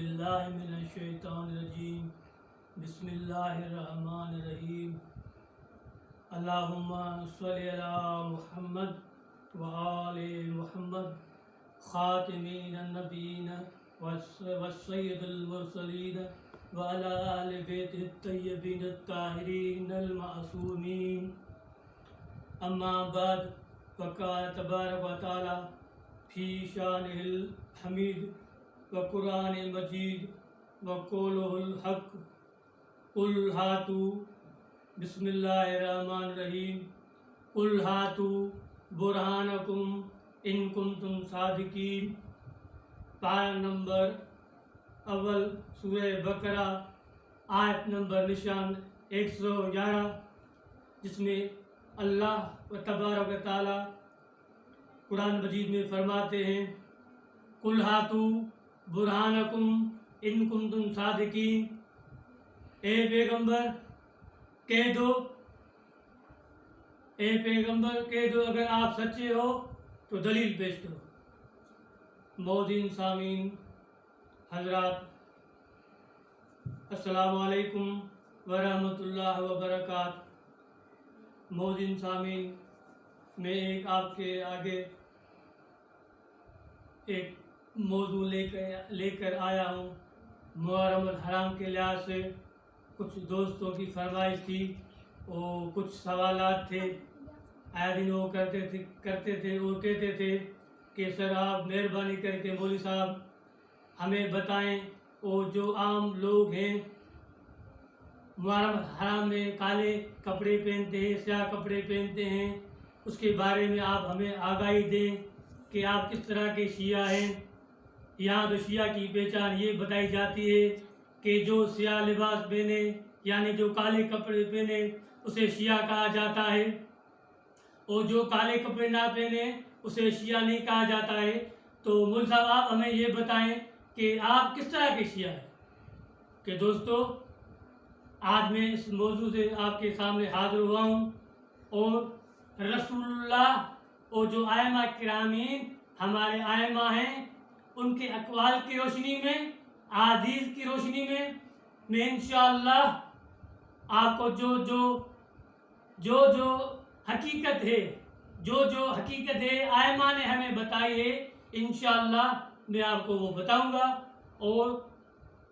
باللہ من الشیطان الرجیم بسم اللہ الرحمن الرحیم اللہم صلی علی محمد وآل محمد خاتم النبیین والسید المرسلین وعلی آل بیت الطیبین الطاہرین المعصومین اما بعد فقال تبارک و تعالی فی شانہ الحمید وقرآن المجید وقولہ الحق قل ہاتوا بسم اللہ الرحمن الرحیم قل ہاتوا برہانکم ان کنتم صادقین پارہ نمبر اول سورہ بقرہ آیت نمبر نشان 111 جس میں اللہ تبارک و تعالی قرآن مجید میں فرماتے ہیں قل ہاتوا برہانکم ان کنتم صادقین، اے پیغمبر کہہ دو اگر آپ سچے ہو تو دلیل پیش کرو۔ موذن سامعین حضرات، السلام علیکم ورحمۃ اللہ وبرکاتہ۔ موذن سامعین، میں ایک آپ کے آگے ایک موضوع لے کر آیا ہوں۔ محرم الحرام کے لحاظ سے کچھ دوستوں کی فرمائش تھی اور کچھ سوالات تھے۔ آئے دن وہ کرتے تھے اور کہتے تھے کہ سر آپ مہربانی کر کے مولوی صاحب ہمیں بتائیں، اور جو عام لوگ ہیں محرم الحرام میں کالے کپڑے پہنتے ہیں، سیاہ کپڑے پہنتے ہیں، اس کے بارے میں آپ ہمیں آگاہی دیں کہ آپ کس طرح کے شیعہ ہیں۔ یہاں تو شیعہ کی پہچان یہ بتائی جاتی ہے کہ جو سیاہ لباس پہنے یعنی جو کالے کپڑے پہنے اسے شیعہ کہا جاتا ہے، اور جو کالے کپڑے نہ پہنے اسے شیعہ نہیں کہا جاتا ہے۔ تو مول صاحب آپ ہمیں یہ بتائیں کہ آپ کس طرح کے شیعہ ہیں۔ کہ دوستو، آج میں اس موضوع سے آپ کے سامنے حاضر ہوا ہوں، اور رسول اللہ اور جو ائمہ کرامین ہمارے ائمہ ہیں ان کے اقوال کی روشنی میں، احادیث کی روشنی میں انشاءاللہ آپ کو جو حقیقت ہے ائمہ نے ہمیں بتائی ہے، انشاءاللہ میں آپ کو وہ بتاؤں گا، اور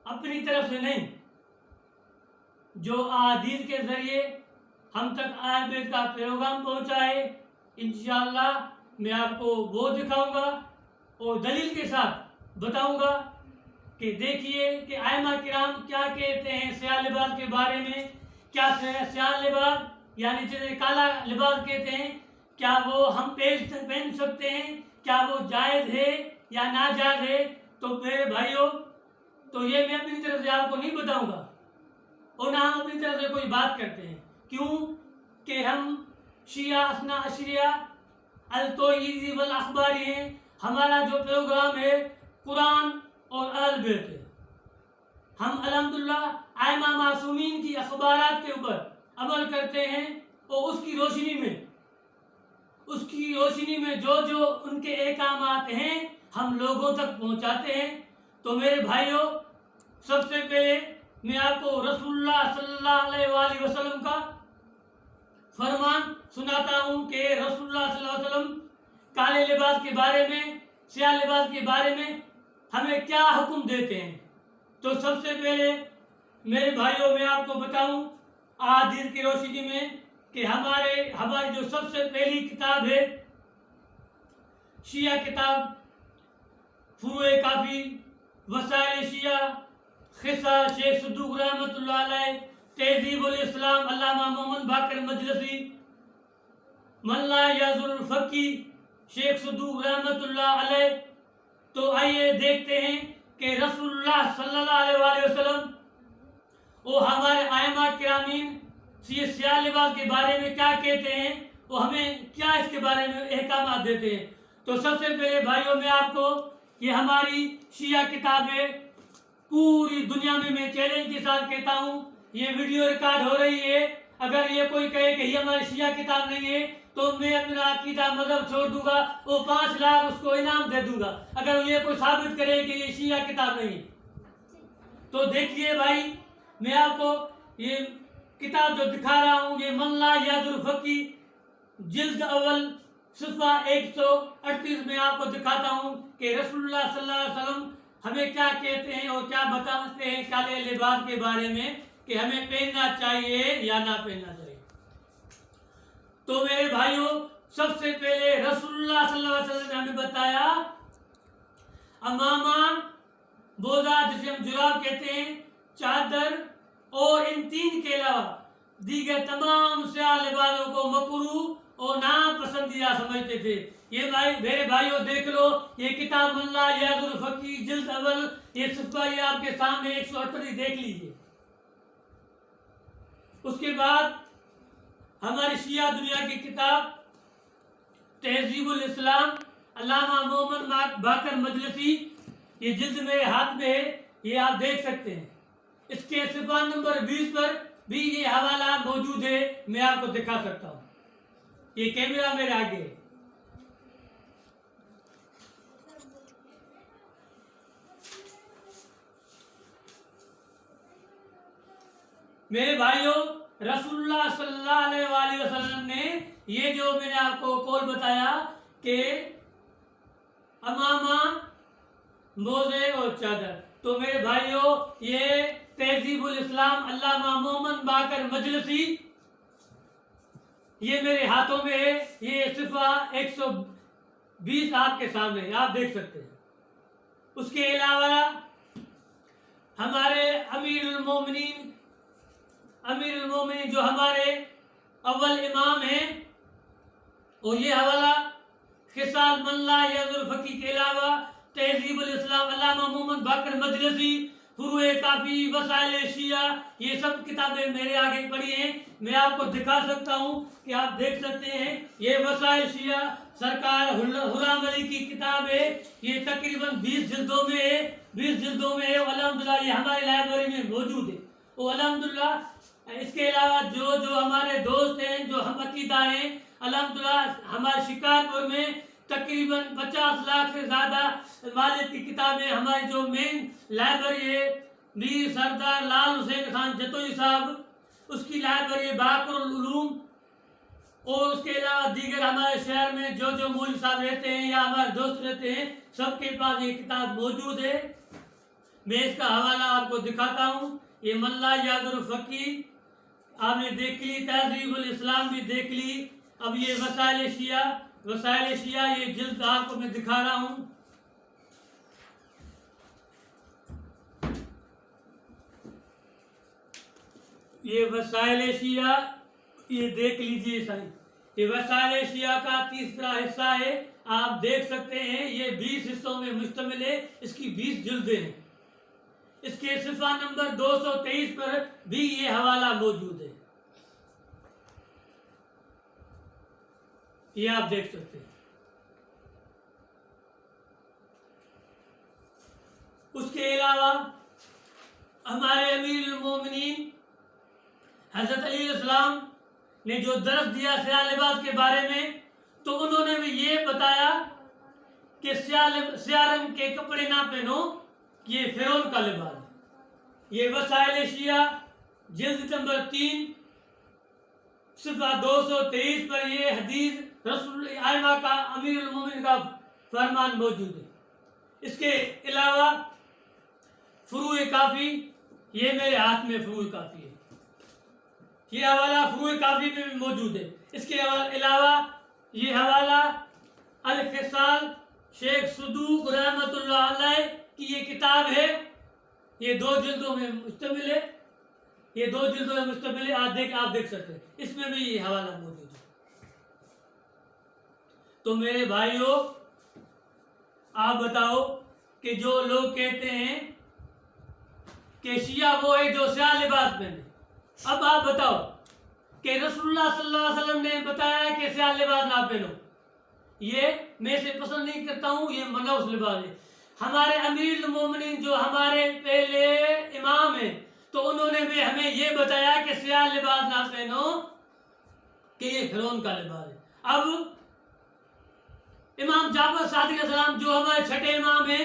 اپنی طرف سے نہیں، جو احادیث کے ذریعے ہم تک اہل بیت کا پیغام پہنچا ہے، انشاءاللہ میں آپ کو وہ دکھاؤں گا اور دلیل کے ساتھ بتاؤں گا کہ دیکھیے کہ ائمہ کرام کیا کہتے ہیں سیاہ لباس کے بارے میں۔ کیا سیاہ لباس یعنی جسے کالا لباس کہتے ہیں، کیا وہ ہم پہن سکتے ہیں؟ کیا وہ جائز ہے یا ناجائز ہے؟ تو میرے بھائیوں، تو یہ میں اپنی طرف سے آپ کو نہیں بتاؤں گا، اور نہ ہم اپنی طرف سے کوئی بات کرتے ہیں۔ کیوں کہ ہم شیعہ اثنا عشریہ التوحیدی والاخباری ہیں۔ ہمارا جو پروگرام ہے قرآن اور اہل بیت ہے۔ ہم الحمدللہ ائمہ معصومین کی اخبارات کے اوپر عمل کرتے ہیں، اور اس کی روشنی میں جو ان کے احکامات ہیں ہم لوگوں تک پہنچاتے ہیں۔ تو میرے بھائیوں، سب سے پہلے میں آپ کو رسول اللہ صلی اللہ علیہ وآلہ وسلم کا فرمان سناتا ہوں کہ رسول اللہ صلی اللہ علیہ وسلم کالے لباس کے بارے میں، سیاہ لباس کے بارے میں ہمیں کیا حکم دیتے ہیں۔ تو سب سے پہلے میرے بھائیوں میں آپ کو بتاؤں احادیث کی روشنی میں کہ ہماری جو سب سے پہلی کتاب ہے شیعہ کتاب فروع کافی، وسائل شیعہ، خصہ شیخ صدوق رحمۃ اللہ علیہ، تہذیب الاسلام علامہ محمد باقر مجلسی، من لا یزل الفقی شیخ صدوق رحمۃ اللہ علیہ۔ تو آئیے دیکھتے ہیں کہ رسول اللہ صلی اللہ علیہ وآلہ وسلم اور ہمارے ائمہ کرامین سیاہ لباس کے بارے میں کیا کہتے ہیں، وہ ہمیں کیا اس کے بارے میں احکامات دیتے ہیں۔ تو سب سے پہلے بھائیوں میں آپ کو یہ ہماری شیعہ کتاب ہے، پوری دنیا میں چیلنج کے ساتھ کہتا ہوں، یہ ویڈیو ریکارڈ ہو رہی ہے، اگر یہ کوئی کہے کہ یہ ہماری شیعہ کتاب نہیں ہے تو میں اپنا عقیدہ مذہب چھوڑ دوں گا، وہ 5 لاکھ اس کو انعام دے دوں گا اگر یہ کوئی ثابت کرے کہ یہ شیعہ کتاب نہیں ہے۔ تو دیکھیے بھائی، میں آپ کو یہ کتاب جو دکھا رہا ہوں، یہ من لا یعذر الفقی جلد اول صفحہ 138 میں آپ کو دکھاتا ہوں کہ رسول اللہ صلی اللہ علیہ وسلم ہمیں کیا کہتے ہیں اور کیا بتاتے ہیں کالے لباس کے بارے میں کہ ہمیں پہننا چاہیے یا نہ پہننا چاہیے۔ تو میرے بھائیوں، سب سے پہلے رسول اللہ صلی اللہ علیہ وسلم نے ہمیں بتایا امامہ، بوزا جسے ہم جراب کہتے ہیں، چادر، اور ان تین کے علاوہ دیگر تمام سیاہ لباسوں کو مکروہ اور ناپسندیدہ سمجھتے تھے۔ یہ بھائی میرے بھائیوں دیکھ لو، یہ کتاب من لا یعذر الفقی جلد اول، یہ صفحہ یہ آپ کے سامنے 138 دیکھ لیجیے۔ اس کے بعد ہماری شیعہ دنیا کی کتاب تہذیب الاسلام، علامہ محمد باقر مجلسی، یہ جلد میرے ہاتھ میں ہے، یہ آپ دیکھ سکتے ہیں۔ اس کے صفحہ نمبر 20 پر بھی یہ حوالہ موجود ہے، میں آپ کو دکھا سکتا ہوں، یہ کیمرہ میرے آگے ہے۔ میرے بھائیوں، رسول اللہ صلی اللہ علیہ وآلہ وسلم نے یہ جو میں نے آپ کو قول بتایا کہ امامہ، موزے اور چادر، تو میرے بھائیوں یہ تہذیب الاسلام علامہ محمد باقر مجلسی، یہ میرے ہاتھوں میں ہے، یہ صفحہ 120 آپ کے سامنے ہے، آپ دیکھ سکتے ہیں۔ اس کے علاوہ ہمارے امیر المومنین جو ہمارے اول امام ہیں، اور یہ حوالہ خصال من لا یعذر الفقی کے علاوہ تہذیب الاسلام علامہ محمد باقر مجلسی، فروع کافی، وسائل شیعہ، یہ سب کتابیں میرے آگے پڑی ہیں، میں آپ کو دکھا سکتا ہوں کہ آپ دیکھ سکتے ہیں۔ یہ وسائل شیعہ سرکار حرام علی کی کتاب ہے، یہ تقریباً 20 جلدوں میں ہے، 20 جلدوں میں ہے، الحمدللہ یہ ہماری لائبریری میں موجود ہے، اور الحمدللہ اس کے علاوہ جو ہمارے دوست ہیں، جو ہم عقیدہ ہیں، الحمدللہ ہمارے شکارپور میں تقریباً 50 لاکھ سے زیادہ والد کی کتابیں، ہماری جو مین لائبریری ہے میر سردار لال حسین خان جتوئی صاحب، اس کی لائبریری باقر العلوم، اور اس کے علاوہ دیگر ہمارے شہر میں جو مولوی صاحب رہتے ہیں یا ہمارے دوست رہتے ہیں، سب کے پاس یہ کتاب موجود ہے۔ میں اس کا حوالہ آپ کو دکھاتا ہوں، یہ من لا یعذر الفقی آپ نے دیکھ لی، تہذیب الاسلام بھی دیکھ لی، اب یہ وسائل شیعہ یہ جلد آپ کو میں دکھا رہا ہوں۔ یہ وسائل شیعہ یہ دیکھ لیجیے، یہ وسائل شیعہ کا تیسرا حصہ ہے، آپ دیکھ سکتے ہیں، یہ 20 حصوں میں مشتمل ہے، اس کی 20 جلدیں ہیں۔ اس کے صفحہ نمبر 223 پر بھی یہ حوالہ موجود ہے، یہ آپ دیکھ سکتے ہیں۔ اس کے علاوہ ہمارے امیر المومنین حضرت علی علیہ السلام نے جو درس دیا سیاہ لباس کے بارے میں، تو انہوں نے بھی یہ بتایا کہ سیاہ رنگ کے کپڑے نہ پہنو، یہ فرعون کا لباس ہے۔ یہ وسائل شیعہ جلد نمبر 3 صفحہ 223 پر یہ حدیث رسول ائمہ کا امیر المومنین کا فرمان موجود ہے۔ اس کے علاوہ فروع کافی، یہ میرے ہاتھ میں فروع کافی ہے، یہ حوالہ فروع کافی میں بھی موجود ہے۔ اس کے علاوہ یہ حوالہ الخصال شیخ صدوق رحمۃ اللہ علیہ کی یہ کتاب ہے، یہ 2 جلدوں میں مشتمل ہے، آپ دیکھ سکتے ہیں، اس میں بھی یہ حوالہ موجود ہے۔ تو میرے بھائیوں، آپ بتاؤ کہ جو لوگ کہتے ہیں کہ شیعہ وہ ہے جو سیاہ لباس پہنے، اب آپ بتاؤ کہ رسول اللہ صلی اللہ علیہ وسلم نے بتایا کہ سیاہ لباس نہ پہنو، یہ میں اسے پسند نہیں کرتا ہوں، یہ منحوس لباس ہے۔ ہمارے امیر المومنین جو ہمارے پہلے امام ہیں، تو انہوں نے بھی ہمیں یہ بتایا کہ سیاہ لباس نہ پہنو، کہ یہ فرعون کا لباس ہے۔ اب امام جعفر صادق علیہ السلام جو ہمارے چھٹے امام ہیں،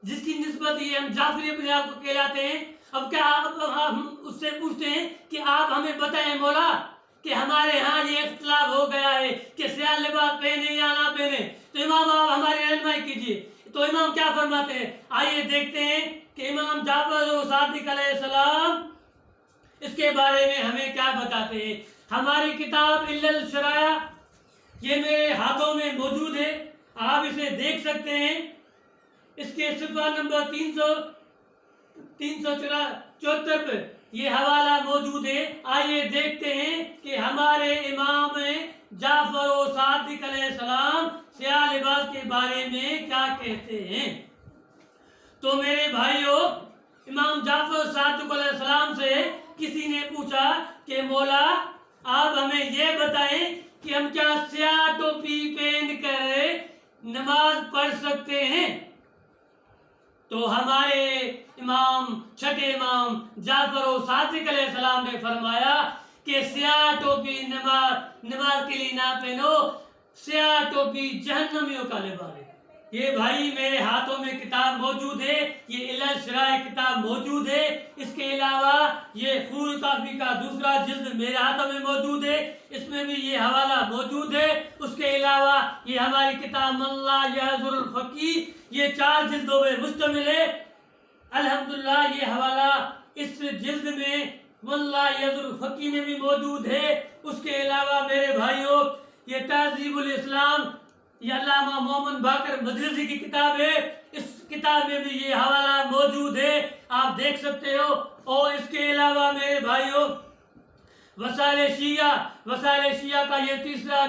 جس کی نسبت یہ ہم جعفری اپنے آپ کو کہلاتے ہیں. اب کیا ہم اس سے پوچھتے ہیں کہ آپ ہمیں بتائیں مولا کہ ہمارے ہاں یہ اختلاف ہو گیا ہے کہ سیاہ لباس پہنے یا نہ پہنے, تو امام آپ ہماری رہنمائی کیجیے. تو امام کیا فرماتے ہیں, آئیے دیکھتے ہیں کہ امام جعفر صادق علیہ السلام اس کے بارے میں ہمیں کیا بتاتے ہیں. ہماری کتاب علل الشرائع یہ میرے ہاتھوں میں موجود ہے, آپ اسے دیکھ سکتے ہیں. اس کے صفحہ نمبر 374 پہ یہ حوالہ موجود ہے. آئیے دیکھتے ہیں کہ ہمارے امام جعفر و صادق علیہ السلام سیاہ لباس کے بارے میں کیا کہتے ہیں. تو میرے بھائیوں, امام جعفر صادق علیہ السلام سے کسی نے پوچھا کہ مولا آپ ہمیں یہ بتائیں کہ ہم کیا سیاہ ٹوپی پہن کر نماز پڑھ سکتے ہیں. تو ہمارے امام, چھٹے امام جعفر و صادق علیہ السلام نے فرمایا کہ سیاہ ٹوپی نماز کے لیے نہ پہنو, سیاہ ٹوپی جہنمیوں کا لباس ہے. یہ بھائی میرے ہاتھوں میں کتاب موجود ہے, یہ علل الشرائع کتاب موجود ہے. اس کے علاوہ یہ فول کافی کا دوسرا جلد میرے ہاتھوں میں موجود ہے, اس میں بھی یہ حوالہ موجود ہے. اس کے علاوہ یہ ہماری کتاب من لا یحضر الفقیہ یہ 4 جلدوں میں مشتمل ہے. الحمدللہ یہ حوالہ اس جلد میں من لا یحضر الفقیہ میں بھی موجود ہے. اس کے علاوہ میرے بھائیوں یہ تہذیب الاسلام یہ علامہ محمد باقر مجلسی کی کتاب ہے, اس کتاب میں بھی یہ حوالہ موجود ہے, آپ دیکھ سکتے ہو. اور اس کے علاوہ میرے بھائیوں وسائل شیعہ کا یہ تیسرا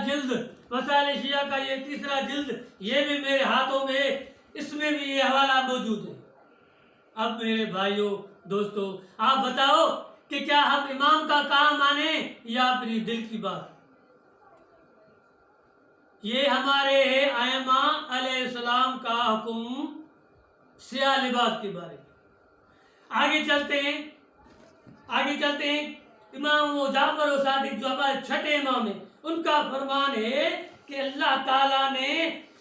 جلد یہ بھی میرے ہاتھوں میں, اس میں بھی یہ حوالہ موجود ہے. اب میرے بھائیوں دوستو آپ بتاؤ کہ کیا ہم امام کا کام مانیں یا اپنی دل کی بات. یہ ہمارے ائمہ علیہ السلام کا حکم سیاہ لباس کے بارے میں. آگے چلتے ہیں امام جعفر و صادق جو ہمارے چھٹے امام ہیں, ان کا فرمان ہے کہ اللہ تعالیٰ نے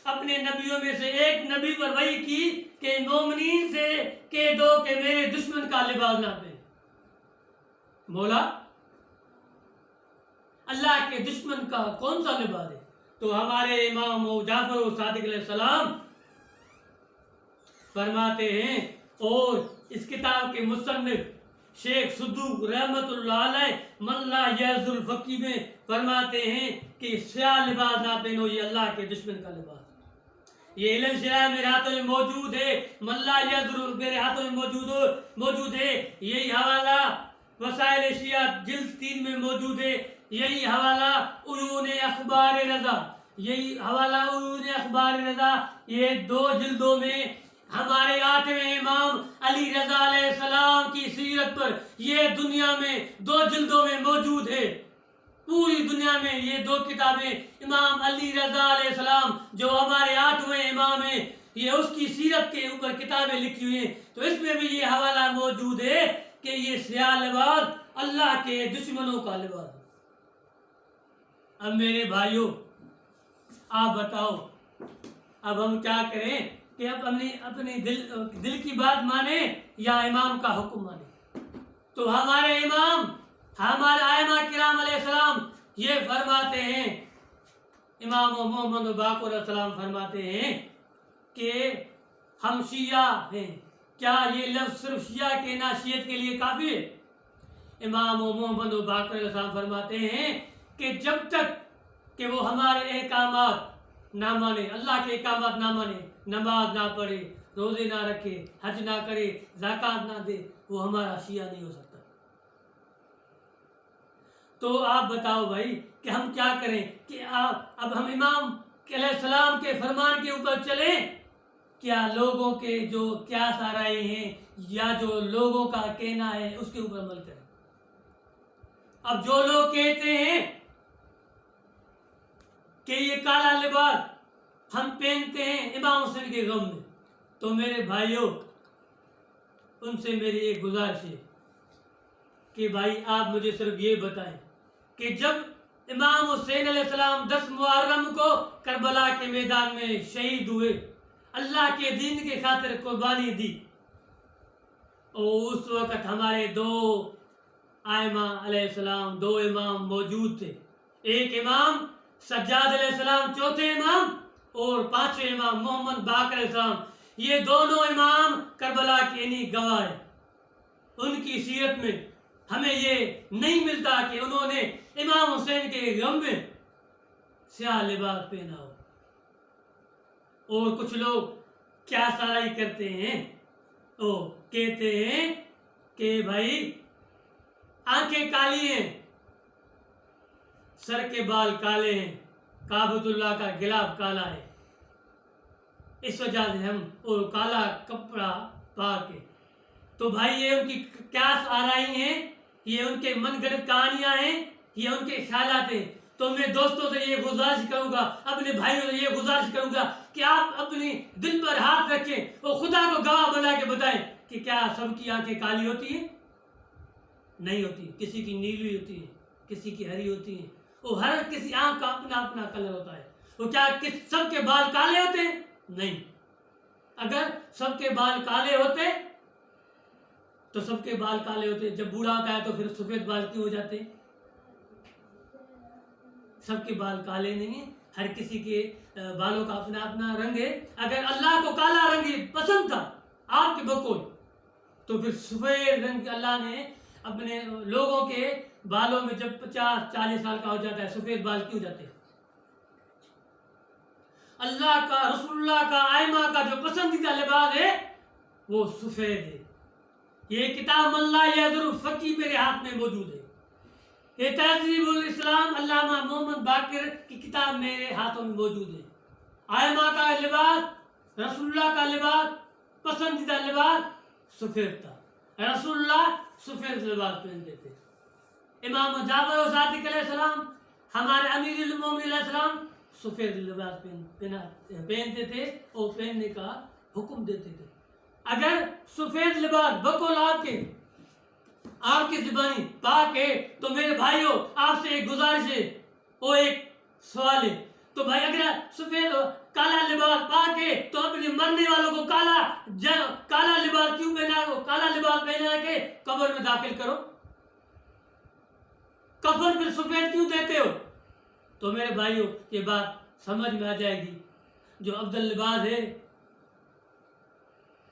اپنے نبیوں میں سے ایک نبی پر وحی کی کہ مومنین سے کہہ دو کہ میرے دشمن کا لباس نہ پہنے. مولا اللہ کے دشمن کا کون سا لباس ہے؟ تو ہمارے امام جعفر و صادق علیہ السلام فرماتے ہیں, اور اس کتاب کے مصنف شیخ صدوق رحمت اللہ علیہ من لا یحضر الفقیہ میں فرماتے ہیں کہ سیاہ لباس نہ پہنو, یہ اللہ کے دشمن کا لباس. یہ علل الشرائع میرے ہاتھوں میں موجود ہے, من لا یحضر میرے ہاتھوں میں موجود ہے. یہی حوالہ وسائل شیعہ جلد 3 میں موجود ہے. یہی حوالہ عیون اخبار رضا یہ 2 جلدوں میں ہمارے 8ویں امام علی رضا علیہ السلام کی سیرت پر یہ دنیا میں 2 جلدوں میں موجود ہے. پوری دنیا میں یہ 2 کتابیں امام علی رضا علیہ السلام جو ہمارے 8ویں امام ہیں, یہ اس کی سیرت کے اوپر کتابیں لکھی ہوئی ہیں. تو اس میں بھی یہ حوالہ موجود ہے کہ یہ سیاہ لباس اللہ کے دشمنوں کا لباس. اب میرے بھائیوں آپ بتاؤ اب ہم کیا کریں کہ اب اپنی دل کی بات مانیں یا امام کا حکم مانیں. تو ہمارے ائمہ کرام علیہ السلام یہ فرماتے ہیں, امام محمد باقر علیہ السلام فرماتے ہیں کہ ہم شیعہ ہیں. کیا یہ لفظ صرف شیعہ کے ناشیت کے لیے کافی ہے؟ امام محمد باقر علیہ السلام فرماتے ہیں کہ جب تک کہ وہ ہمارے احکامات نہ مانے, اللہ کے احکامات نہ مانے, نماز نہ پڑھے, روزے نہ رکھے, حج نہ کرے, زکوٰۃ نہ دے, وہ ہمارا شیعہ نہیں ہو سکتا. تو آپ بتاؤ بھائی کہ ہم کیا کریں کہ اب ہم امام علیہ السلام کے فرمان کے اوپر چلیں کیا لوگوں کے جو کیا رائے ہیں یا جو لوگوں کا کہنا ہے اس کے اوپر عمل کریں. اب جو لوگ کہتے ہیں کہ یہ کالا لباس ہم پہنتے ہیں امام حسین کے غم میں, تو میرے بھائیوں ان سے میری ایک گزارش ہے کہ بھائی آپ مجھے صرف یہ بتائیں کہ جب امام حسین علیہ السلام 10 محرم کو کربلا کے میدان میں شہید ہوئے, اللہ کے دین کی خاطر قربانی دی، اور اس وقت ہمارے دو ائمہ علیہ السلام، دو امام موجود تھے، ایک امام سجاد علیہ السلام چوتھے امام، اور پانچویں امام محمد باقر علیہ السلام. یہ دونوں امام کربلا کے انہی گواہ ہیں. ان کی سیرت میں ہمیں یہ نہیں ملتا کہ انہوں نے امام حسین کے غم میں سیاہ لباس پہنا ہو. اور کچھ لوگ کیا سرائی کرتے ہیں، وہ کہتے ہیں کہ بھائی آنکھیں کالی ہیں، سر کے بال کالے ہیں، کعبۃ اللہ کا غلاف کالا ہے، اس وجہ سے ہم وہ کالا کپڑا پا کے. تو بھائی یہ ان کی کیا آرائی ہیں، یہ ان کے من گھڑت کہانیاں ہیں، یہ ان کے خیالات ہیں. تو میں دوستوں سے یہ گزارش کروں گا، اپنے بھائیوں سے یہ گزارش کروں گا کہ آپ اپنی دل پر ہاتھ رکھیں اور خدا کو گواہ بنا کے بتائیں کہ کیا سب کی آنکھیں کالی ہوتی ہیں؟ نہیں ہوتی. کسی کی نیلی ہوتی ہے، کسی کی ہری ہوتی ہے، وہ ہر کسی آنکھ کا اپنا اپنا کلر ہوتا ہے. وہ کیا سب کے بال کالے ہوتے ہیں؟ نہیں. اگر سب کے بال کالے ہوتے تو سب کے بال کالے ہوتے، جب بوڑھا ہوتا ہے تو پھر سفید بال کیوں ہو جاتے؟ سب کے بال کالے نہیں ہیں، ہر کسی کے بالوں کا اپنا اپنا رنگ ہے. اگر اللہ کو کالا رنگ پسند تھا آپ کے بقول، تو پھر سفید رنگ اللہ نے اپنے لوگوں کے بالوں میں جب 50-40 سال کا ہو جاتا ہے سفید بال کیوں جاتے ہیں؟ اللہ کا، رسول اللہ کا، ائمہ کا جو پسندیدہ لباس ہے وہ سفید ہے. یہ کتاب من لا یضر فقی میرے ہاتھ میں موجود ہے. یہ تہذیب الاسلام علامہ محمد باقر کی کتاب میرے ہاتھوں میں موجود ہے. ائمہ کا لباس، رسول اللہ کا لباس، پسندیدہ لباس سفید تھا. رسول اللہ سفید لباس پہنتے تھے. امام جعفر صادق علیہ السلام، ہمارے امیر المومنین علیہ السلام سفید لباس پہنتے تھے اور پہننے کا حکم دیتے تھے. اگر سفید لباس بقول آپ کی زبانی پاک ہے تو میرے بھائیوں آپ سے ایک گزارش ہے اور ایک سوال ہے. تو بھائی اگر سفید کالا لباس پاک ہے تو اپنے مرنے والوں کو کالا لباس کیوں پہنا، کالا لباس پہنا کے قبر میں داخل کرو؟ کفن پھر سفید کیوں دیتے ہو؟ تو میرے بھائیوں یہ بات سمجھ میں آ جائے گی. جو افضل لباس ہے،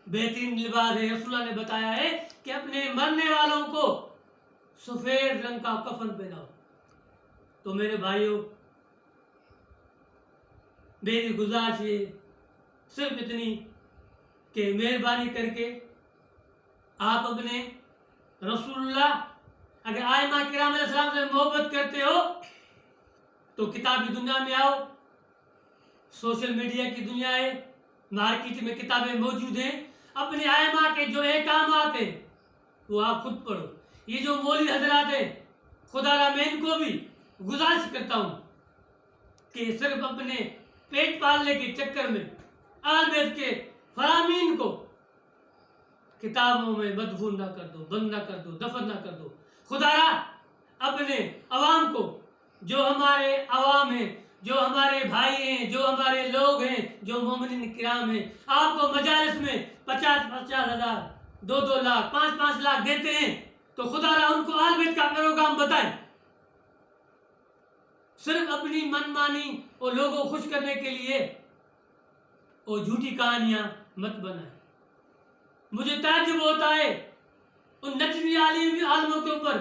بہترین لباس ہے، رسول اللہ نے بتایا ہے کہ اپنے مرنے والوں کو سفید رنگ کا کفن پہناؤ. تو میرے بھائیوں میری گزارش ہے صرف اتنی کہ مہربانی کر کے آپ اپنے رسول اللہ، اگر ائمہ کرام علیہ السلام سے محبت کرتے ہو تو کتابی دنیا میں آؤ. سوشل میڈیا کی دنیا ہے، مارکیٹ میں کتابیں موجود ہیں. اپنے ائمہ کے جو احکامات ہیں وہ آپ خود پڑھو. یہ جو مولوی حضرات ہیں، خدا را میں ان کو بھی گزارش کرتا ہوں کہ صرف اپنے پیٹ پالنے کے چکر میں اہل بیت کے فرامین کو کتابوں میں مدفون نہ کر دو، بند نہ کر دو، دفن نہ کر دو. خدا را اپنے عوام کو، جو ہمارے عوام ہیں، جو ہمارے بھائی ہیں، جو ہمارے لوگ ہیں، جو مومنین کرام ہیں، آپ کو مجالس میں 50,000 ہزار، 2 لاکھ، 5 لاکھ دیتے ہیں تو خدا را ان کو اہل بیت کا پیغام بتائیں. صرف اپنی من مانی اور لوگوں کو خوش کرنے کے لیے اور جھوٹی کہانیاں مت بنائیں. مجھے تعجب ہوتا ہے ان نجوی عالموں کے اوپر،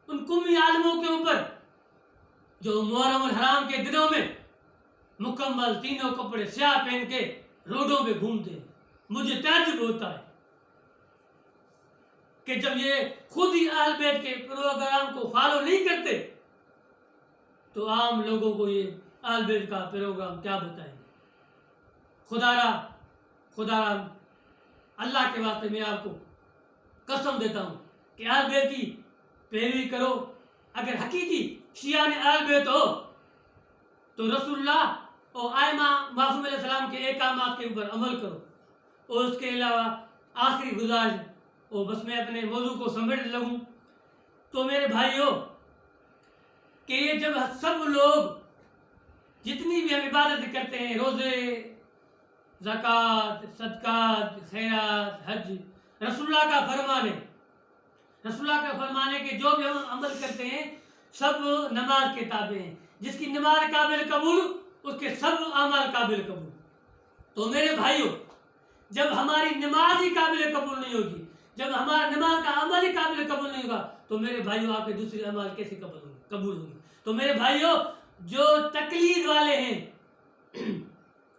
ان قومی عالموں کے اوپر جو محرم الحرام کے دنوں میں مکمل تینوں کپڑے سیاہ پہن کے روڈوں پہ گھومتے ہیں. مجھے تعجب ہوتا ہے کہ جب یہ خود ہی اہل بیت کے پروگرام کو فالو نہیں کرتے تو عام لوگوں کو یہ اہل بیت کا پروگرام کیا بتائیں گے. خدا را اللہ کے واسطے میں آپ کو قسم دیتا ہوں کہ اہل بیت کی پیروی کرو. اگر حقیقی شیعہ اہل بیت ہو تو رسول اللہ اور ائمہ معصوم علیہ السلام کے احکامات کے اوپر عمل کرو. اور اس کے علاوہ آخری گزارش، اور بس میں اپنے موضوع کو سمیٹ لوں تو میرے بھائیوں کہ یہ جب سب لوگ جتنی بھی ہم عبادت کرتے ہیں، روزے زکوٰۃ، صدقات، خیرات، حج رسول اللہ کا فرمان ہے. رسول اللہ کا فرمان ہے کہ جو بھی ہم عمل کرتے ہیں سب نماز کے تابع ہیں. جس کی نماز قابل قبول اس کے سب اعمال قابل قبول. تو میرے بھائیوں، جب ہماری نماز ہی قابل قبول نہیں ہوگی، جب ہمارا نماز کا عمل ہی قابل قبول نہیں ہوگا، تو میرے بھائیوں آپ کے دوسرے اعمال کیسے قبول ہوں گے؟ تو میرے بھائیوں، جو تقلید والے ہیں،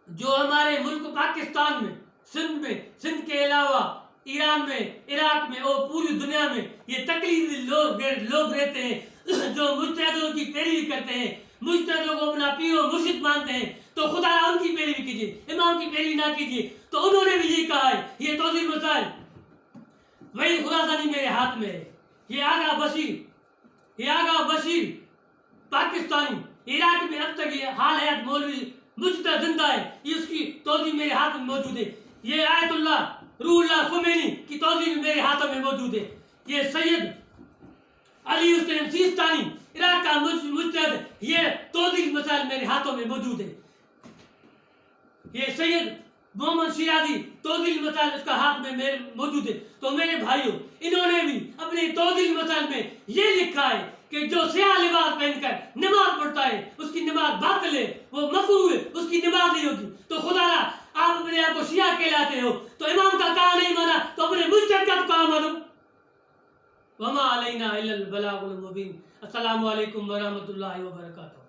جو ہمارے ملک پاکستان میں، سندھ کے علاوہ ایران میں، عراق میں اور پوری دنیا میں یہ تقلیدی لوگ رہتے ہیں جو مجتہدوں کی پیروی کرتے ہیں، مجتہدوں کو اپنا پیر و مرشد مانتے ہیں. تو خدا ان کی پیروی کیجیے، امام کی پیروی نہ کیجیے. تو انہوں نے بھی یہ کہا ہے، یہ توضیح مسائل وہی خراسانی میرے ہاتھ میں ہے. یہ آغا بشیر پاکستانی عراق میں اب تک یہ حال حیات مولوی مجتہد زندہ ہے، یہ اس کی توضیح میرے ہاتھ میں موجود ہے. یہ آیت اللہ روح اللہ خمینی کی توضیح میرے ہاتھوں میں موجود ہے. یہ سید علی حسین سیستانی عراق کا مجتہد، یہ توضیح مسائل میرے ہاتھوں میں موجود ہے. یہ سید محمد شیرازی توضیح مسائل اس کا ہاتھ میں میرے موجود ہے. تو میرے بھائیوں، انہوں نے بھی اپنے توضیح مسائل میں یہ لکھا ہے کہ جو سیاہ لباس پہن کر نماز پڑھتا ہے اس کی نماز باطل ہے، وہ مکروہ ہے، اس کی نماز نہیں ہوگی. تو خدا را آپ اپنے آپ کو شیعہ کہلاتے ہو تو امام کا کہا نہیں مانا تو اپنے مجتہد کا کہا مانو. وما علینا الا البلاغ المبین. السلام علیکم ورحمۃ اللہ وبرکاتہ.